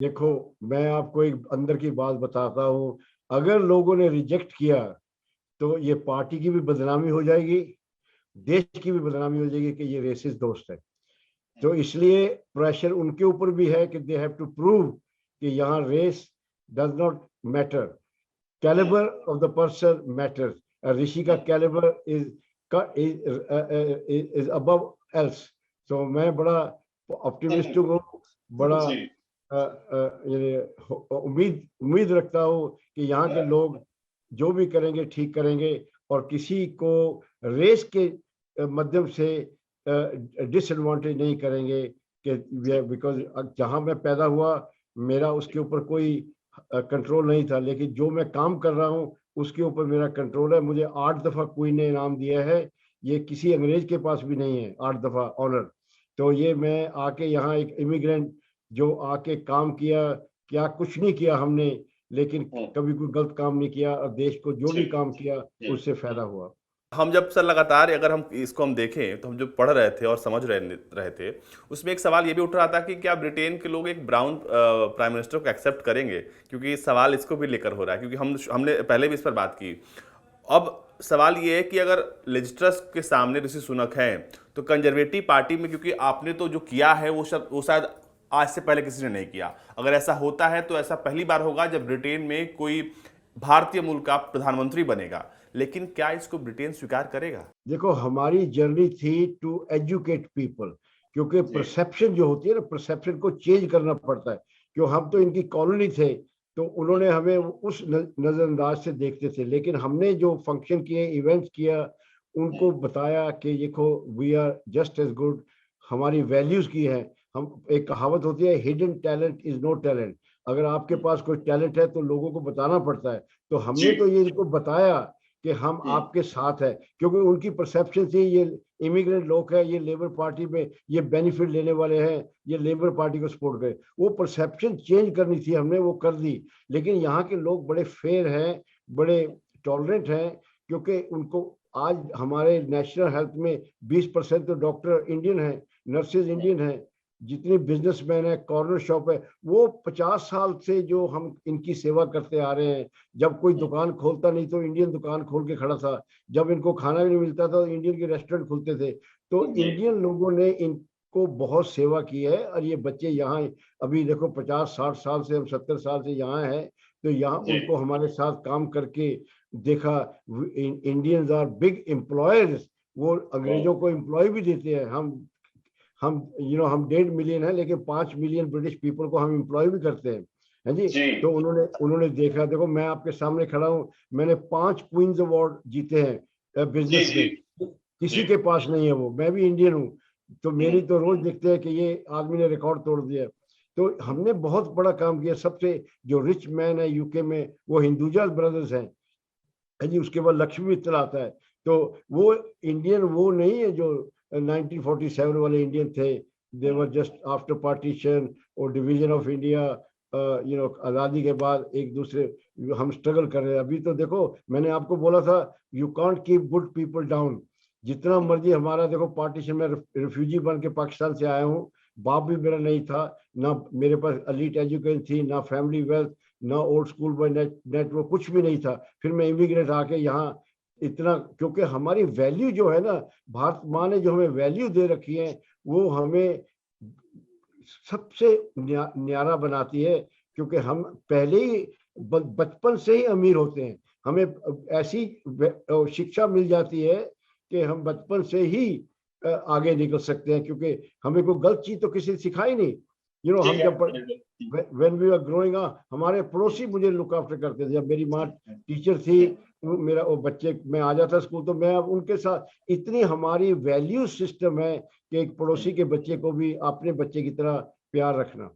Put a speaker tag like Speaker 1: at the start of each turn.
Speaker 1: देखो, मैं आपको एक अंदर की बात बताता हूँ। अगर लोगों ने रिजेक्ट किया तो ये पार्टी की भी बदनामी हो जाएगी, देश की भी बदनामी हो जाएगी कि ये रेसिस्ट दोस्त है। तो इसलिए प्रेशर उनके ऊपर भी है कि दे हैव टू प्रूव कि यहाँ race does not matter, calibre of the person matters. Rishi का कैलिबर इज अबव एल्स। तो मैं बड़ा ऑप्टिमिस्टिक हूँ, बड़ा उम्मीद उम्मीद रखता हूँ कि यहाँ के लोग जो भी करेंगे ठीक करेंगे, और किसी को रेस के माध्यम से डिसएडवांटेज नहीं करेंगे। कि बिकॉज जहाँ मैं पैदा हुआ मेरा उसके ऊपर कोई कंट्रोल नहीं था, लेकिन जो मैं काम कर रहा हूँ उसके ऊपर मेरा कंट्रोल है। मुझे 8 दफा क्वीन ने इनाम दिया है, ये किसी अंग्रेज के पास भी नहीं है, 8 दफा ऑनर। तो ये मैं आके यहाँ एक इमिग्रेंट जो आके काम किया, क्या कुछ नहीं किया हमने, लेकिन कभी कोई गलत काम नहीं किया, और देश को जो भी काम किया उससे फायदा हुआ।
Speaker 2: हम जब सर लगातार अगर हम इसको हम देखें तो हम जो पढ़ रहे थे और समझ रहे थे, उसमें एक सवाल ये भी उठ रहा था कि क्या ब्रिटेन के लोग एक ब्राउन प्राइम मिनिस्टर को एक्सेप्ट करेंगे, क्योंकि सवाल इसको भी लेकर हो रहा है, क्योंकि हमने पहले भी इस पर बात की। अब सवाल ये है कि अगर लिस्ट्रस के सामने ऋषि सुनक है तो कंजर्वेटिव पार्टी में, क्योंकि आपने तो जो किया है वो शायद आज से पहले किसी ने नहीं किया, अगर ऐसा होता है तो ऐसा पहली बार होगा जब ब्रिटेन में कोई भारतीय मूल का प्रधानमंत्री बनेगा। लेकिन क्या इसको ब्रिटेन स्वीकार करेगा?
Speaker 1: देखो, हमारी जर्नी थी टू एजुकेट पीपल, क्योंकि परसेप्शन जो होती है ना, परसेप्शन को चेंज करना पड़ता है। क्यों, हम तो इनकी कॉलोनी थे, तो उन्होंने हमें उस नजरअंदाज से देखते थे, लेकिन हमने जो फंक्शन किए, इवेंट्स किया, उनको बताया कि देखो we are just as good, हमारी वैल्यूज की है। हम, एक कहावत होती है, hidden talent is no talent. अगर आपके पास कोई टैलेंट है तो लोगों को बताना पड़ता है। तो हमने तो ये इनको बताया कि हम आपके साथ है, क्योंकि उनकी परसेप्शन थी ये इमिग्रेंट लोग हैं, ये लेबर पार्टी में ये बेनिफिट लेने वाले हैं, ये लेबर पार्टी को सपोर्ट करें। वो परसेप्शन चेंज करनी थी, हमने वो कर दी। लेकिन यहाँ के लोग बड़े फेयर हैं, बड़े टॉलरेंट हैं, क्योंकि उनको आज हमारे नेशनल हेल्थ में 20% तो डॉक्टर इंडियन हैं, नर्सेज इंडियन हैं, जितने बिजनेसमैन है, कॉर्नर शॉप है, वो 50 साल से जो हम इनकी सेवा करते आ रहे हैं। जब कोई दुकान खोलता नहीं तो इंडियन दुकान खोल के खड़ा था, जब इनको खाना भी नहीं मिलता था तो इंडियन के रेस्टोरेंट खुलते थे। तो इंडियन लोगों ने इनको बहुत सेवा की है। और ये बच्चे यहाँ अभी देखो 50-60 साल से, हम 70 साल से यहाँ हैं, तो यहाँ उनको हमारे साथ काम करके देखा। इंडियंस आर बिग एम्प्लॉयर्स, वो अंग्रेजों को एम्प्लॉय भी देते हैं। हम हम 1.5 मिलियन है, लेकिन 5 मिलियन ब्रिटिश पीपल को हम एम्प्लॉय भी करते हैं, है जी। तो उन्होंने उन्होंने देखा, देखो मैं आपके सामने खड़ा हूँ, मैंने 5 क्वींस अवार्ड जीते हैं बिजनेस में, किसी के पास नहीं है वो। मैं भी इंडियन हूँ, तो मेरी तो रोज देखते हैं कि ये आदमी ने रिकॉर्ड तोड़ दिया। तो हमने बहुत बड़ा काम किया। सबसे जो रिच मैन है यूके में वो हिंदुजा ब्रदर्स हैं, है जी। उसके बाद लक्ष्मी मित्तल आता है। तो वो इंडियन वो नहीं है जो 1947 वाले इंडियन थे, दे वर जस्ट आफ्टर पार्टीशन और डिवीजन ऑफ इंडिया, आज़ादी के बाद एक दूसरे, हम स्ट्रगल कर रहे हैं। अभी तो देखो, मैंने आपको बोला था you can't keep good people down. जितना मर्जी हमारा, देखो पार्टीशन में रिफ्यूजी बन के पाकिस्तान से आया हूँ, बाप भी मेरा नहीं था, ना मेरे पास एलीट एजुकेशन थी, ना फैमिली वेल्थ, ना ओल्ड स्कूल बाय नेटवर्क, कुछ भी नहीं था। फिर मैं इमिग्रेट आके यहाँ इतना, क्योंकि हमारी वैल्यू जो है ना, भारत माँ ने जो हमें वैल्यू दे रखी है, वो हमें सबसे न्यारा बनाती है। क्योंकि हम पहले ही बचपन से ही अमीर होते हैं, हमें ऐसी शिक्षा मिल जाती है कि हम बचपन से ही आगे निकल सकते हैं, क्योंकि हमें कोई गलत चीज तो किसी ने सिखाई नहीं। हम जब when we are growing up, हमारे पड़ोसी मुझे लुक आफ्टर करते थे। जब मेरी माँ टीचर थी, मेरा वो बच्चे, मैं आ जाता स्कूल तो मैं अब उनके साथ, इतनी हमारी वैल्यू सिस्टम है कि एक पड़ोसी के बच्चे को भी अपने बच्चे की तरह प्यार रखना।